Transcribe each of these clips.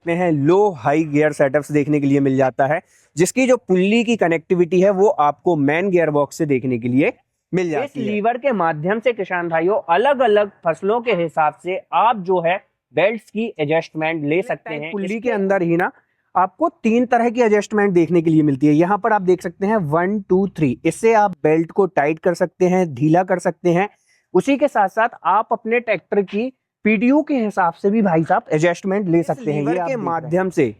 सकते हैं लो high gear setups देखने के लिए मिल जाता है, जिसकी जो पुल्ली की कनेक्टिविटी है वो आपको मेन गियर बॉक्स से देखने के लिए मिल जाती है। इस लीवर के माध्यम से किसान भाइयों अलग अलग फसलों के हिसाब से आप जो है बेल्ट्स की एडजस्टमेंट ले सकते हैं। पुल्ली के अंदर ही ना आपको 3 तरह की एडजस्टमेंट देखने के लिए मिलती है। यहाँ पर आप देख सकते हैं 1 2 3, इससे आप बेल्ट को टाइट कर सकते हैं, ढीला कर सकते हैं। उसी के साथ साथ आप अपने ट्रैक्टर की पीटीयू के हिसाब से भी भाई साहब एडजस्टमेंट ले सकते हैं। लीवर के माध्यम से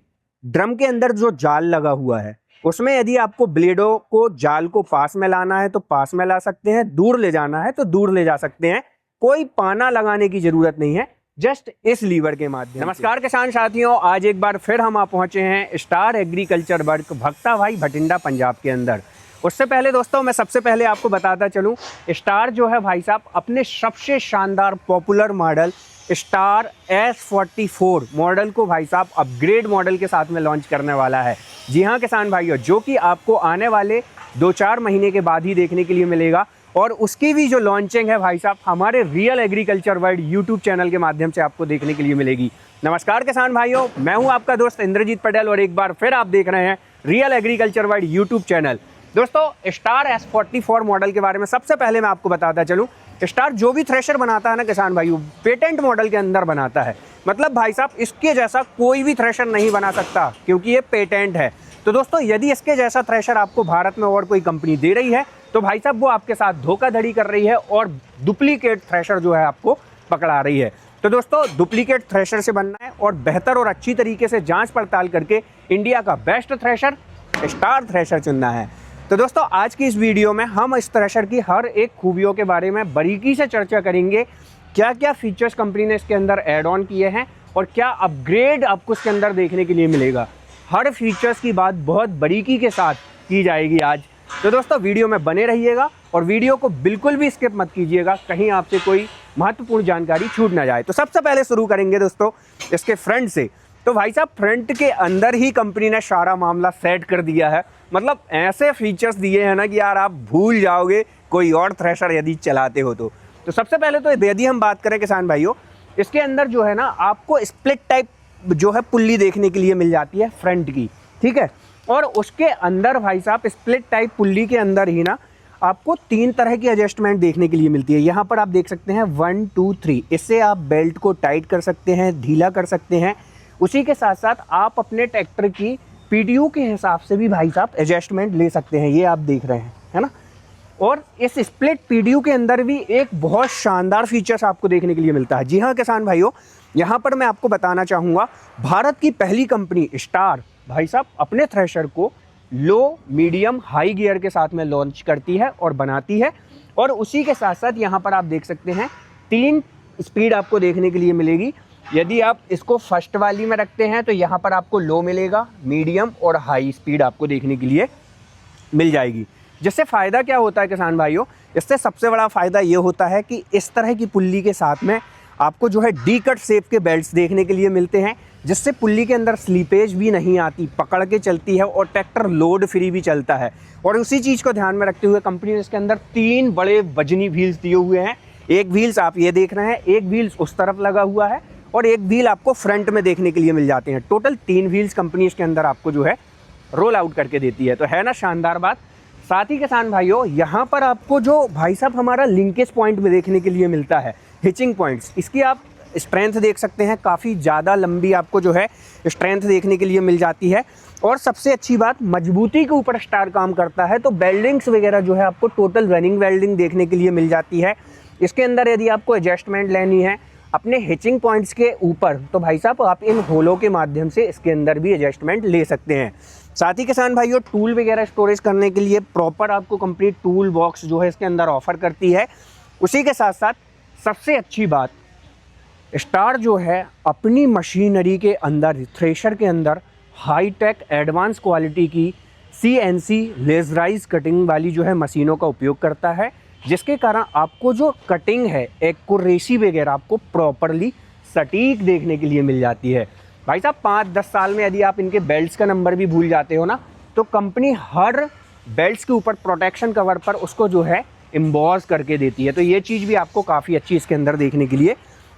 ड्रम के अंदर जो जाल लगा हुआ है उसमें यदि आपको ब्लेडों को जाल को पास में लाना है तो पास में ला सकते हैं, दूर ले जाना है तो दूर ले जा सकते हैं। कोई पाना लगाने की जरूरत नहीं है, जस्ट इस लीवर के माध्यम। नमस्कार किसान साथियों, आज एक बार फिर हम पहुंचे हैं स्टार एग्रीकल्चर वर्क भक्ता भाई भटिंडा पंजाब के अंदर। उससे पहले दोस्तों मैं सबसे पहले आपको बताता चलूं, स्टार जो है भाई साहब अपने सबसे शानदार popular model star S44 model को भाई साहब अपग्रेड मॉडल के साथ में लॉन्च करने वाला है। जी हाँ किसान भाइयों, जो कि आपको आने वाले 2-4 महीने के बाद ही देखने के लिए मिलेगा। और उसकी भी जो लॉन्चिंग है भाई साहब हमारे real agriculture world YouTube channel के माध्यम से आपको देखने के लिए मिलेगी। नमस्कार किसान भाइयों, मैं हूं आपका दोस्त इंद्रजीत पटेल और एक बार फिर आप देख रहे हैं real agriculture world YouTube channel. दोस्तों स्टार S44 मॉडल के बारे में सबसे पहले मैं आपको बताता चलूं, स्टार जो भी थ्रेशर बनाता है ना किसान भाइयों, पेटेंट मॉडल के अंदर बनाता है। मतलब भाई साहब इसके जैसा कोई भी थ्रेशर नहीं बना सकता, क्योंकि ये पेटेंट है। तो दोस्तों यदि इसके जैसा थ्रेशर आपको भारत में और कोई कंपनी दे रही है तो भाई साहब वो आपके साथ धोखाधड़ी कर रही है और डुप्लीकेट थ्रेशर जो है आपको पकड़ा रही है। तो दोस्तों डुप्लीकेट थ्रेशर से बनना है और बेहतर और अच्छी तरीके से जांच पड़ताल करके इंडिया का बेस्ट थ्रेशर स्टार थ्रेशर चुनना है। तो दोस्तों आज की इस वीडियो में हम इस थ्रेशर की हर एक खूबियों के बारे में बारीकी से चर्चा करेंगे। क्या क्या फीचर्स कंपनी ने इसके अंदर ऐड ऑन किए हैं और क्या अपग्रेड आपको इसके अंदर देखने के लिए मिलेगा। हर फीचर्स की बात बहुत बारीकी के साथ की जाएगी आज। तो दोस्तों वीडियो में बने रहिएगा और वीडियो को बिल्कुल भी स्किप मत कीजिएगा, कहीं आपसे कोई महत्वपूर्ण जानकारी छूट ना जाए। तो सबसे पहले शुरू करेंगे दोस्तों इसके फ्रंट से। तो भाई साहब फ्रंट के अंदर ही कंपनी ने सारा मामला सेट कर दिया है। मतलब ऐसे फीचर्स दिए हैं ना कि यार आप भूल जाओगे कोई और थ्रेशर यदि चलाते हो तो सबसे पहले तो यदि हम बात करें किसान भाइयों, इसके अंदर जो है ना आपको स्प्लिट टाइप जो है पुल्ली देखने के लिए मिल जाती है फ्रंट की, ठीक है। और उसके अंदर भाई साहब स्प्लिट टाइप पुल्ली के अंदर ही ना आपको 3 तरह की एडजस्टमेंट देखने के लिए मिलती है। यहाँ पर आप देख सकते हैं 1 2 3, इससे आप बेल्ट को टाइट कर सकते हैं, ढीला कर सकते हैं। उसी के साथ साथ आप अपने ट्रैक्टर की पीटीयू के हिसाब से भी भाई साहब एडजस्टमेंट ले सकते हैं, ये आप देख रहे हैं, है ना। और इस स्प्लिट पीटीयू के अंदर भी एक बहुत शानदार फीचर्स आपको देखने के लिए मिलता है। जी हाँ किसान भाइयों, यहाँ पर मैं आपको बताना चाहूँगा भारत की पहली कंपनी स्टार भाई साहब अपने थ्रेशर को लो मीडियम हाई गियर के साथ में लॉन्च करती है और बनाती है। और उसी के साथ साथ यहाँ पर आप देख सकते हैं 3 स्पीड आपको देखने के लिए मिलेगी। यदि आप इसको फर्स्ट वाली में रखते हैं तो यहाँ पर आपको लो मिलेगा, मीडियम और हाई स्पीड आपको देखने के लिए मिल जाएगी। जिससे फ़ायदा क्या होता है किसान भाइयों, इससे सबसे बड़ा फ़ायदा ये होता है कि इस तरह की पुल्ली के साथ में आपको जो है डी कट शेप के बेल्ट्स देखने के लिए मिलते हैं, जिससे पुल्ली के अंदर स्लीपेज भी नहीं आती, पकड़ के चलती है और ट्रैक्टर लोड फ्री भी चलता है। और उसी चीज़ को ध्यान में रखते हुए कंपनी ने इसके अंदर 3 बड़े वजनी व्हील्स दिए हुए हैं। एक व्हील्स आप ये देख रहे हैं, एक व्हील्स उस तरफ लगा हुआ है और एक व्हील आपको फ्रंट में देखने के लिए मिल जाते हैं। टोटल 3 व्हील्स कंपनी इसके अंदर आपको जो है रोल आउट करके देती है। तो है ना शानदार बात। साथ ही किसान भाइयों यहाँ पर आपको जो भाई साहब हमारा लिंकेज पॉइंट में देखने के लिए मिलता है, हिचिंग पॉइंट्स, इसकी आप स्ट्रेंथ देख सकते हैं, काफ़ी ज़्यादा लंबी आपको जो है स्ट्रेंथ देखने के लिए मिल जाती है। और सबसे अच्छी बात, मजबूती के ऊपर स्टार काम करता है, तो वेल्डिंग्स वगैरह जो है आपको टोटल रनिंग वेल्डिंग देखने के लिए मिल जाती है। इसके अंदर यदि आपको एडजस्टमेंट लेनी है अपने हिचिंग पॉइंट्स के ऊपर तो भाई साहब आप इन होलों के माध्यम से इसके अंदर भी एडजस्टमेंट ले सकते हैं। साथ ही किसान भाइयों टूल वगैरह स्टोरेज करने के लिए प्रॉपर आपको कंप्लीट टूल बॉक्स जो है इसके अंदर ऑफर करती है। उसी के साथ साथ सबसे अच्छी बात, स्टार जो है अपनी मशीनरी के अंदर थ्रेशर के अंदर हाईटेक एडवांस क्वालिटी की CNC लेजराइज कटिंग वाली जो है मशीनों का उपयोग करता है, जिसके कारण आपको जो कटिंग है एक्यूरेसी वगैरह आपको प्रॉपरली सटीक देखने के लिए मिल जाती है। भाई साहब 5-10 साल में यदि आप इनके बेल्ट्स का नंबर भी भूल जाते हो ना, तो कंपनी हर बेल्ट्स के ऊपर प्रोटेक्शन कवर पर उसको जो है एम्बॉस करके देती है। तो ये चीज़ भी आपको काफ़ी अच्छी इसके अंदर देखने के लिए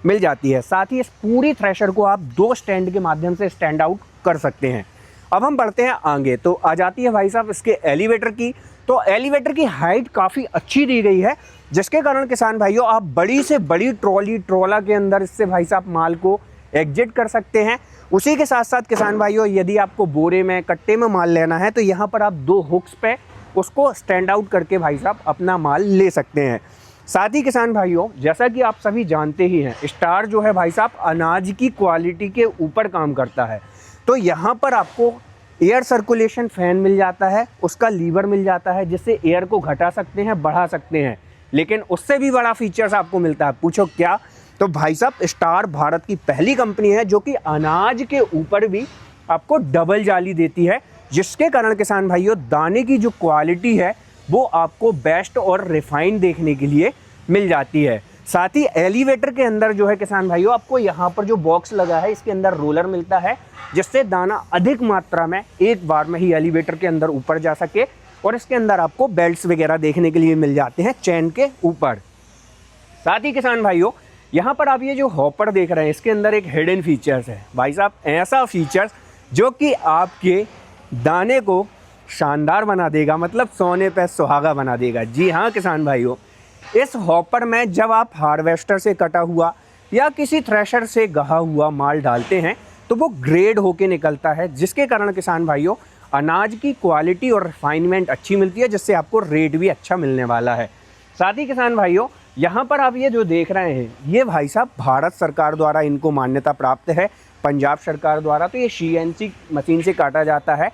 मिल जाती है। साथ ही इस पूरी थ्रेशर को आप 2 स्टैंड के माध्यम से स्टैंड आउट कर सकते हैं। अब हम बढ़ते हैं आगे, तो आ जाती है भाई साहब इसके एलिवेटर की। तो एलिवेटर की हाइट काफ़ी अच्छी दी गई है, जिसके कारण किसान भाइयों आप बड़ी से बड़ी ट्रॉला के अंदर इससे भाई साहब माल को एग्जिट कर सकते हैं। उसी के साथ साथ किसान भाइयों यदि आपको बोरे में कट्टे में माल लेना है तो यहाँ पर आप 2 हुक्स पे उसको स्टैंड आउट करके भाई साहब अपना माल ले सकते हैं। साथ ही किसान भाइयों जैसा कि आप सभी जानते ही हैं, स्टार जो है भाई साहब अनाज की क्वालिटी के ऊपर काम करता है। तो यहाँ पर आपको एयर सर्कुलेशन फैन मिल जाता है, उसका लीवर मिल जाता है जिससे एयर को घटा सकते हैं, बढ़ा सकते हैं। लेकिन उससे भी बड़ा फीचर्स आपको मिलता है। पूछो क्या? तो भाई साहब स्टार भारत की पहली कंपनी है जो कि अनाज के ऊपर भी आपको डबल जाली देती है, जिसके कारण किसान भाइयों दाने की जो क्वालिटी है वो आपको बेस्ट और रिफाइंड देखने के लिए मिल जाती है। साथ ही एलिवेटर के अंदर जो है किसान भाइयों आपको यहाँ पर जो बॉक्स लगा है इसके अंदर रोलर मिलता है, जिससे दाना अधिक मात्रा में एक बार में ही एलिवेटर के अंदर ऊपर जा सके। और इसके अंदर आपको बेल्ट्स वगैरह देखने के लिए मिल जाते हैं चैन के ऊपर। साथ ही किसान भाइयों यहाँ पर आप ये जो हॉपर देख रहे हैं इसके अंदर एक हिडन फीचर्स है भाई साहब, ऐसा फीचर्स जो कि आपके दाने को शानदार बना देगा, मतलब सोने पे सुहागा बना देगा। जी हाँ किसान भाइयों, इस हॉपर में जब आप हार्वेस्टर से कटा हुआ या किसी थ्रेशर से गहा हुआ माल डालते हैं तो वो ग्रेड होके निकलता है, जिसके कारण किसान भाइयों अनाज की क्वालिटी और रिफाइनमेंट अच्छी मिलती है, जिससे आपको रेट भी अच्छा मिलने वाला है। साथ ही किसान भाइयों यहाँ पर आप ये जो देख रहे हैं ये भाई साहब भारत सरकार द्वारा इनको मान्यता प्राप्त है, पंजाब सरकार द्वारा। तो ये CNC मशीन से काटा जाता है।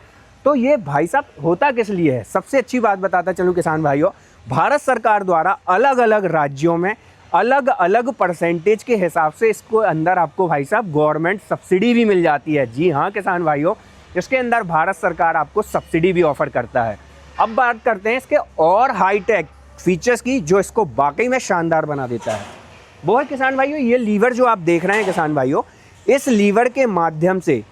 तो ये भाई साहब होता किस लिए है, सबसे अच्छी बात बताता चलूँ किसान भाइयों, भारत सरकार द्वारा अलग अलग राज्यों में अलग अलग परसेंटेज के हिसाब से इसको अंदर आपको भाई साहब गवर्नमेंट सब्सिडी भी मिल जाती है। जी हाँ किसान भाइयों, इसके अंदर भारत सरकार आपको सब्सिडी भी ऑफर करता है। अब बात करते हैं इसके और हाईटेक फीचर्स की जो इसको वाकई में शानदार बना देता है। वो है किसान भाइयों ये लीवर जो आप देख रहे हैं किसान भाइयों, इस लीवर के माध्यम से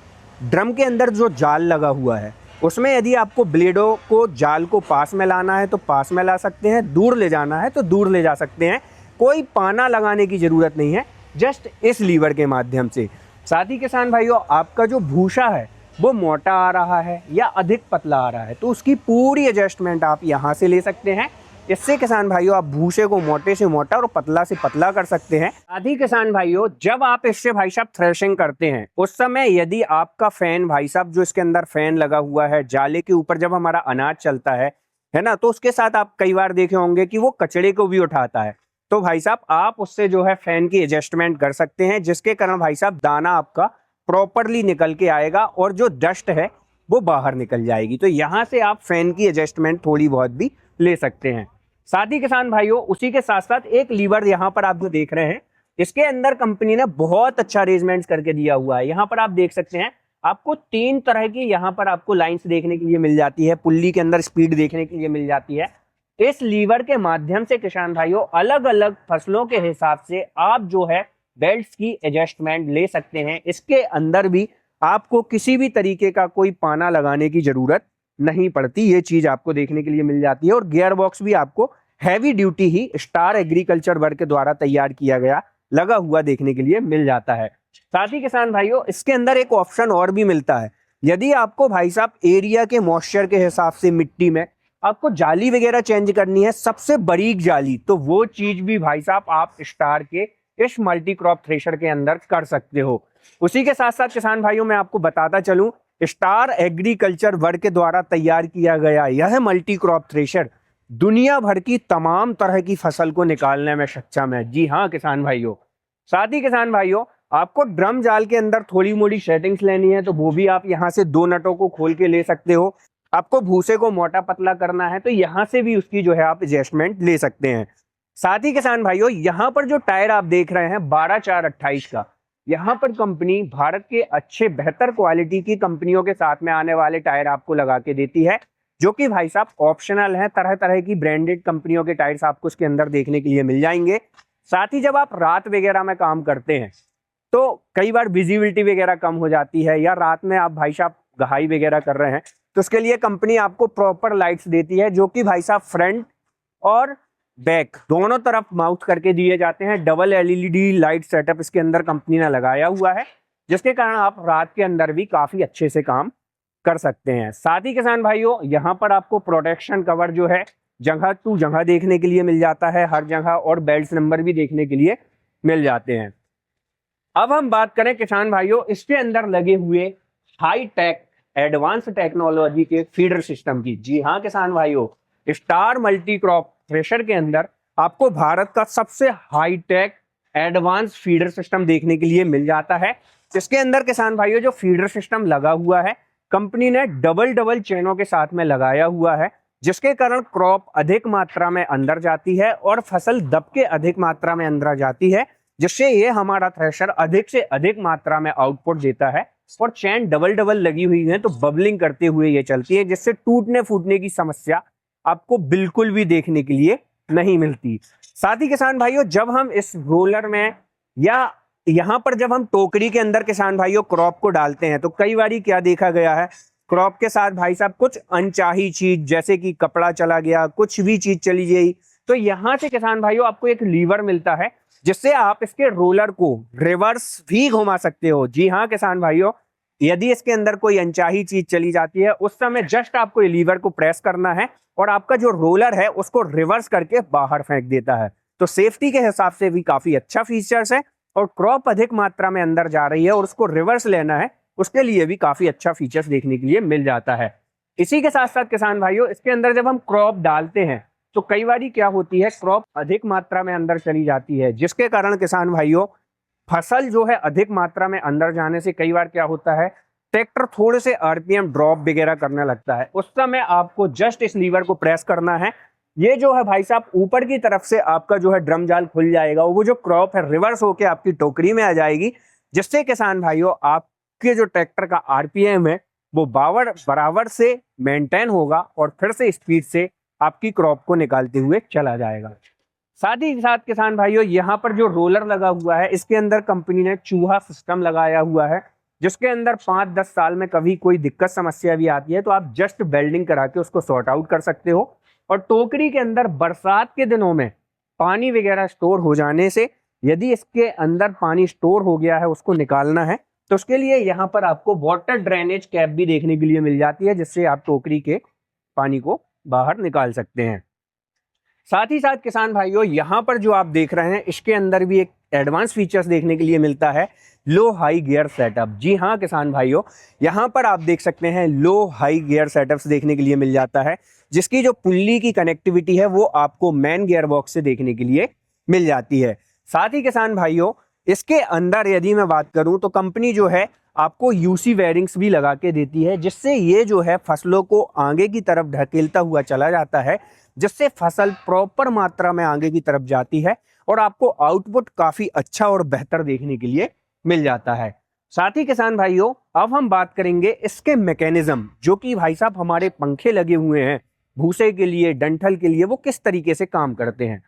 ड्रम के अंदर जो जाल लगा हुआ है उसमें यदि आपको ब्लेडों को जाल को पास में लाना है तो पास में ला सकते हैं, दूर ले जाना है तो दूर ले जा सकते हैं। कोई पाना लगाने की ज़रूरत नहीं है, जस्ट इस लीवर के माध्यम से। साथ ही किसान भाइयों आपका जो भूसा है वो मोटा आ रहा है या अधिक पतला आ रहा है तो उसकी पूरी एडजस्टमेंट आप यहाँ से ले सकते हैं। इससे किसान भाइयों आप भूसे को मोटे से मोटा और पतला से पतला कर सकते हैं। साथ ही किसान भाइयों जब आप इससे भाई साहब थ्रेशिंग करते हैं उस समय यदि आपका फैन भाई साहब जो इसके अंदर फैन लगा हुआ है जाले के ऊपर जब हमारा अनाज चलता है ना, तो उसके साथ आप कई बार देखे होंगे कि वो कचड़े को भी उठाता है। तो भाई साहब आप उससे जो है फैन की एडजस्टमेंट कर सकते हैं, जिसके कारण भाई साहब दाना आपका प्रॉपरली निकल के आएगा और जो डस्ट है वो बाहर निकल जाएगी। तो यहाँ से आप फैन की एडजस्टमेंट थोड़ी बहुत भी ले सकते हैं। साथ ही किसान भाइयों उसी के साथ साथ एक लीवर यहाँ पर आप जो देख रहे हैं इसके अंदर कंपनी ने बहुत अच्छा अरेंजमेंट करके दिया हुआ है। यहाँ पर आप देख सकते हैं आपको 3 तरह की यहाँ पर आपको लाइंस देखने के लिए मिल जाती है, पुल्ली के अंदर स्पीड देखने के लिए मिल जाती है। इस लीवर के माध्यम से किसान भाइयों अलग अलग फसलों के हिसाब से आप जो है बेल्ट्स की एडजस्टमेंट ले सकते हैं। इसके अंदर भी आपको किसी भी तरीके का कोई पाना लगाने की जरूरत नहीं पड़ती, ये चीज आपको देखने के लिए मिल जाती है। और गियर बॉक्स भी आपको हैवी ड्यूटी ही स्टार एग्रीकल्चर वर्क के द्वारा तैयार किया गया लगा हुआ देखने के लिए मिल जाता है। साथ ही किसान भाइयों इसके अंदर एक ऑप्शन और भी मिलता है, यदि आपको भाई साहब एरिया के मॉइस्चर के हिसाब से मिट्टी में आपको जाली वगैरह चेंज करनी है, सबसे बारीक जाली, तो वो चीज भी भाई साहब आप स्टार के इस मल्टी क्रॉप थ्रेशर के अंदर कर सकते हो। उसी के साथ साथ किसान भाइयों मैं आपको बताता चलूं, स्टार एग्रीकल्चर वर्क के द्वारा तैयार किया गया यह मल्टी क्रॉप थ्रेशर दुनिया भर की तमाम तरह की फसल को निकालने में सक्षम है। जी हाँ किसान भाइयों, साथ ही किसान भाइयों आपको ड्रम जाल के अंदर थोड़ी मोड़ी सेटिंग्स लेनी है तो वो भी आप यहाँ से 2 नटों को खोल के ले सकते हो। आपको भूसे को मोटा पतला करना है तो यहाँ से भी उसकी जो है आप एडजस्टमेंट ले सकते हैं। साथ ही किसान भाइयों यहाँ पर जो टायर आप देख रहे हैं 12/4/28 का, यहाँ पर कंपनी भारत के अच्छे बेहतर क्वालिटी की कंपनियों के साथ में आने वाले टायर आपको लगा के देती है, जो कि भाई साहब ऑप्शनल है। तरह तरह की ब्रांडेड कंपनियों के टायर्स आपको उसके अंदर देखने के लिए मिल जाएंगे। साथ ही जब आप रात वगैरह में काम करते हैं तो कई बार विजिबिलिटी वगैरह कम हो जाती है, या रात में आप भाई साहब गहाई वगैरह कर रहे हैं तो उसके लिए कंपनी आपको प्रॉपर लाइट्स देती है, जो कि भाई साहब फ्रंट और बैक दोनों तरफ माउंट करके दिए जाते हैं। डबल एलईडी लाइट सेटअप इसके अंदर कंपनी ने लगाया हुआ है, जिसके कारण आप रात के अंदर भी काफी अच्छे से काम कर सकते हैं। साथ ही किसान भाइयों यहाँ पर आपको प्रोटेक्शन कवर जो है जगह टू जगह देखने के लिए मिल जाता है हर जगह, और बेल्ट नंबर भी देखने के लिए मिल जाते हैं। अब हम बात करें किसान भाइयों इसके अंदर लगे हुए हाई टेक एडवांस टेक्नोलॉजी के फीडर सिस्टम की। जी हाँ किसान भाइयों, स्टार मल्टी क्रॉप थ्रेशर के अंदर आपको भारत का सबसे high tech advance feeder system देखने के लिए मिल जाता है। इसके अंदर किसान भाइयों जो फीडर सिस्टम लगा हुआ है कंपनी ने डबल चेनों के साथ में लगाया हुआ है, जिसके कारण क्रॉप अधिक मात्रा में अंदर जाती है और फसल दब के अधिक मात्रा में अंदर जाती है, जिससे ये हमारा थ्रेशर अधिक से अधिक मात्रा में आउटपुट देता है। और चैन डबल लगी हुई है तो बबलिंग करते हुए ये चलती है, जिससे टूटने फूटने की समस्या आपको बिल्कुल भी देखने के लिए नहीं मिलती। साथ ही किसान भाइयों जब हम इस रोलर में या यहाँ पर जब हम टोकरी के अंदर किसान भाइयों क्रॉप को डालते हैं तो कई बार क्या देखा गया है, क्रॉप के साथ भाई साहब कुछ अनचाही चीज जैसे कि कपड़ा चला गया, कुछ भी चीज चली गई, तो यहाँ से किसान भाइयों आपको एक लीवर मिलता है जिससे आप इसके रोलर को रिवर्स भी घुमा सकते हो। जी हाँ किसान भाइयों, यदि इसके अंदर कोई अनचाही चीज चली जाती है उस समय जस्ट आपको ये लीवर को प्रेस करना है और आपका जो रोलर है उसको रिवर्स करके बाहर फेंक देता है। तो सेफ्टी के हिसाब से भी काफी अच्छा फीचर्स है, और क्रॉप अधिक मात्रा में अंदर जा रही है और उसको रिवर्स लेना है उसके लिए भी काफी अच्छा फीचर्स देखने के लिए मिल जाता है। इसी के साथ साथ किसान भाइयों इसके अंदर जब हम क्रॉप डालते हैं तो कई बार क्या होती है, क्रॉप अधिक मात्रा में अंदर चली जाती है, जिसके कारण किसान भाइयों फसल जो है अधिक मात्रा में अंदर जाने से कई बार क्या होता है, ट्रैक्टर थोड़े से आरपीएम ड्रॉप वगैरह करने लगता है। उस समय आपको जस्ट इस लीवर को प्रेस करना है, ये जो है भाई साहब ऊपर की तरफ से आपका जो है ड्रम जाल खुल जाएगा, वो जो क्रॉप है रिवर्स होके आपकी टोकरी में आ जाएगी, जिससे किसान भाइयों आपके जो ट्रैक्टर का आरपीएम है वो बराबर से मेंटेन होगा और फिर से स्पीड से आपकी क्रॉप को निकालते हुए चला जाएगा। साथ ही साथ किसान भाइयों यहाँ पर जो रोलर लगा हुआ है इसके अंदर कंपनी ने चूहा सिस्टम लगाया हुआ है, जिसके अंदर 5-10 साल में कभी कोई दिक्कत समस्या भी आती है तो आप जस्ट वेल्डिंग करा के उसको सॉर्ट आउट कर सकते हो। और टोकरी के अंदर बरसात के दिनों में पानी वगैरह स्टोर हो जाने से यदि इसके अंदर पानी स्टोर हो गया है उसको निकालना है तो उसके लिए यहाँ पर आपको वाटर ड्रेनेज कैप भी देखने के लिए मिल जाती है, जिससे आप टोकरी के पानी को बाहर निकाल सकते हैं। साथ ही साथ किसान भाइयों यहाँ पर जो आप देख रहे हैं इसके अंदर भी एक एडवांस फीचर्स देखने के लिए मिलता है, लो हाई गियर सेटअप। जी हाँ किसान भाइयों, यहाँ पर आप देख सकते हैं लो हाई गियर सेटअप्स देखने के लिए मिल जाता है, जिसकी जो पुल्ली की कनेक्टिविटी है वो आपको मैन गियर बॉक्स से देखने के लिए मिल जाती है। साथ ही किसान भाइयों इसके अंदर यदि मैं बात करूं तो कंपनी जो है आपको यूसी वेयरिंग्स भी लगा के देती है, जिससे ये जो है फसलों को आगे की तरफ ढकेलता हुआ चला जाता है, जिससे फसल प्रॉपर मात्रा में आगे की तरफ जाती है और आपको आउटपुट काफी अच्छा और बेहतर देखने के लिए मिल जाता है। साथ ही किसान भाइयों अब हम बात करेंगे इसके मैकेनिज्म, जो कि भाई साहब हमारे पंखे लगे हुए हैं भूसे के लिए, डंठल के लिए, वो किस तरीके से काम करते हैं।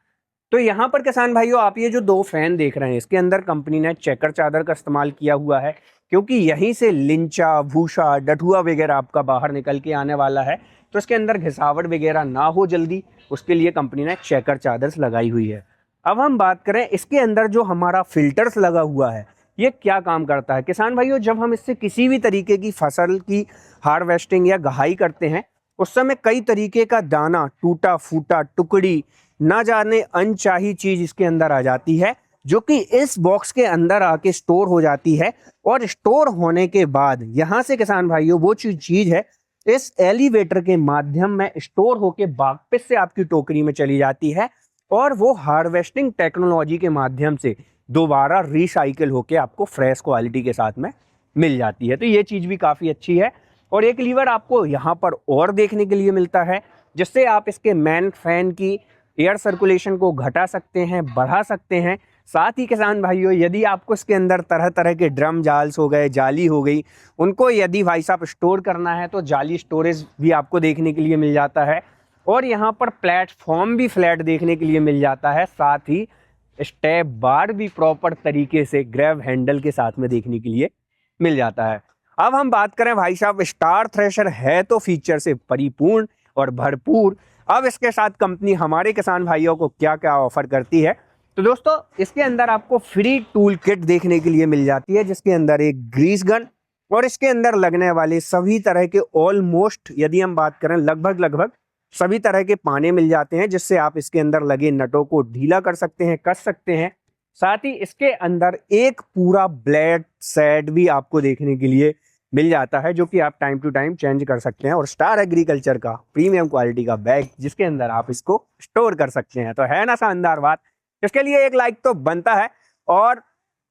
तो यहाँ पर किसान भाइयों आप ये जो 2 फैन देख रहे हैं इसके अंदर कंपनी ने चेकर चादर का इस्तेमाल किया हुआ है, क्योंकि यहीं से लिंचा, भूसा, डठुआ वगैरह आपका बाहर निकल के आने वाला है, तो इसके अंदर घिसावट वगैरह ना हो जल्दी, उसके लिए कंपनी ने चेकर चादर लगाई हुई है। अब हम बात करें इसके अंदर जो हमारा फिल्टर्स लगा हुआ है ये क्या काम करता है। किसान भाइयों जब हम इससे किसी भी तरीके की फसल की हार्वेस्टिंग या गहाई करते हैं उस समय कई तरीके का दाना, टूटा फूटा, टुकड़ी, ना जाने अनचाही चीज इसके अंदर आ जाती है, जो कि इस बॉक्स के अंदर आके स्टोर हो जाती है। और स्टोर होने के बाद यहाँ से किसान भाइयों वो चीज है इस एलिवेटर के माध्यम में स्टोर होके वापस से आपकी टोकरी में चली जाती है और वो हार्वेस्टिंग टेक्नोलॉजी के माध्यम से दोबारा रिसाइकिल होके आपको फ्रेश क्वालिटी के साथ में मिल जाती है। तो ये चीज़ भी काफ़ी अच्छी है। और एक लीवर आपको यहाँ पर और देखने के लिए मिलता है, जिससे आप इसके मैन फैन की एयर सर्कुलेशन को घटा सकते हैं, बढ़ा सकते हैं। साथ ही किसान भाइयों यदि आपको इसके अंदर तरह तरह के ड्रम जाल्स हो गए, जाली हो गई, उनको यदि भाई साहब स्टोर करना है तो जाली स्टोरेज भी आपको देखने के लिए मिल जाता है। और यहाँ पर प्लेटफॉर्म भी फ्लैट देखने के लिए मिल जाता है, साथ ही स्टेप बार भी प्रॉपर तरीके से ग्रैब हैंडल के साथ में देखने के लिए मिल जाता है। अब हम बात करें भाई साहब, स्टार थ्रेशर है तो फीचर से परिपूर्ण और भरपूर, अब इसके साथ कंपनी हमारे किसान भाइयों को क्या क्या ऑफर करती है, तो दोस्तों इसके अंदर आपको फ्री टूल किट देखने के लिए मिल जाती है, जिसके अंदर एक ग्रीस गन और इसके अंदर लगने वाले सभी तरह के ऑलमोस्ट, यदि हम बात करें लगभग सभी तरह के पाने मिल जाते हैं, जिससे आप इसके अंदर लगे नटों को ढीला कर सकते हैं, कस सकते हैं। साथ ही इसके अंदर एक पूरा ब्लेड सेट भी आपको देखने के लिए मिल जाता है, जो कि आप टाइम टू टाइम चेंज कर सकते हैं। और स्टार एग्रीकल्चर का प्रीमियम क्वालिटी का बैग, जिसके अंदर आप इसको स्टोर कर सकते हैं। तो है ना शानदार बात, इसके लिए एक लाइक तो बनता है। और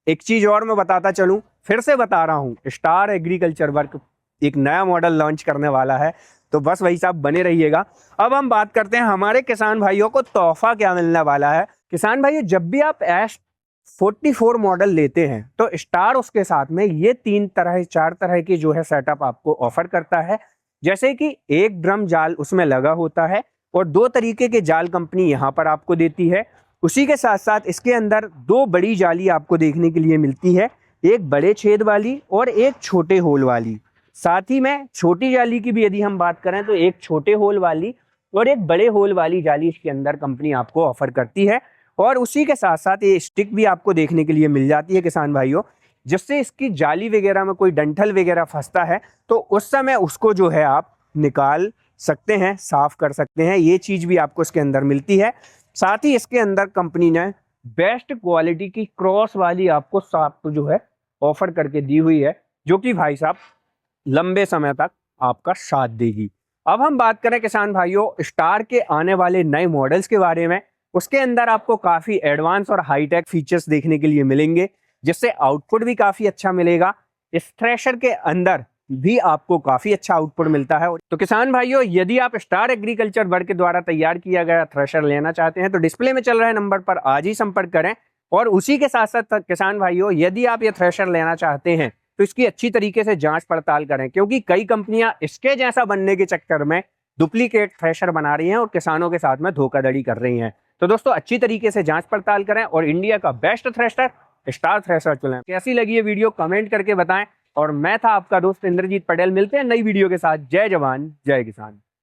एक चीज और मैं बताता चलूं, फिर से बता रहा हूं, स्टार एग्रीकल्चर वर्क एक नया मॉडल लॉन्च करने वाला है, तो बस वही साहब बने रहिएगा। अब हम बात करते हैं हमारे किसान भाइयों को तोहफा क्या मिलने वाला है। किसान भाइयों, जब भी आप S44 मॉडल लेते हैं तो स्टार उसके साथ में ये 4 तरह की जो है सेटअप आपको ऑफर करता है। जैसे कि एक ड्रम जाल उसमें लगा होता है और 2 तरीके के जाल कंपनी यहाँ पर आपको देती है। उसी के साथ साथ इसके अंदर 2 बड़ी जाली आपको देखने के लिए मिलती है, एक बड़े छेद वाली और एक छोटे होल वाली। साथ ही में छोटी जाली की भी यदि हम बात करें तो एक छोटे होल वाली और एक बड़े होल वाली जाली इसके अंदर कंपनी आपको ऑफर करती है। और उसी के साथ साथ ये स्टिक भी आपको देखने के लिए मिल जाती है किसान भाइयों, जिससे इसकी जाली वगैरह में कोई डंठल वगैरह फंसता है तो उस समय उसको जो है आप निकाल सकते हैं, साफ कर सकते हैं। ये चीज भी आपको इसके अंदर मिलती है। साथ ही इसके अंदर कंपनी ने बेस्ट क्वालिटी की क्रॉस वाली आपको साथ जो है ऑफर करके दी हुई है, जो कि भाई साहब लंबे समय तक आपका साथ देगी। अब हम बात करें किसान भाइयों स्टार के आने वाले नए मॉडल्स के बारे में, उसके अंदर आपको काफी एडवांस और हाईटेक फीचर्स देखने के लिए मिलेंगे, जिससे आउटपुट भी काफी अच्छा मिलेगा। इस थ्रेशर के अंदर भी आपको काफी अच्छा आउटपुट मिलता है। तो किसान भाइयों, यदि आप स्टार एग्रीकल्चर वर्क के द्वारा तैयार किया गया थ्रेशर लेना चाहते हैं तो डिस्प्ले में चल रहे नंबर पर आज ही संपर्क करें। और उसी के साथ साथ किसान भाइयों, यदि आप ये थ्रेशर लेना चाहते हैं तो इसकी अच्छी तरीके से जांच पड़ताल करें, क्योंकि कई कंपनियां इसके जैसा बनने के चक्कर में डुप्लीकेट थ्रेशर बना रही हैं और किसानों के साथ में धोखाधड़ी कर रही हैं। तो दोस्तों अच्छी तरीके से जांच पड़ताल करें और इंडिया का बेस्ट थ्रेशर स्टार थ्रेशर चुनें। कैसी लगी ये वीडियो कमेंट करके बताएं। और मैं था आपका दोस्त इंद्रजीत पटेल, मिलते हैं नई वीडियो के साथ। जय जवान जय किसान।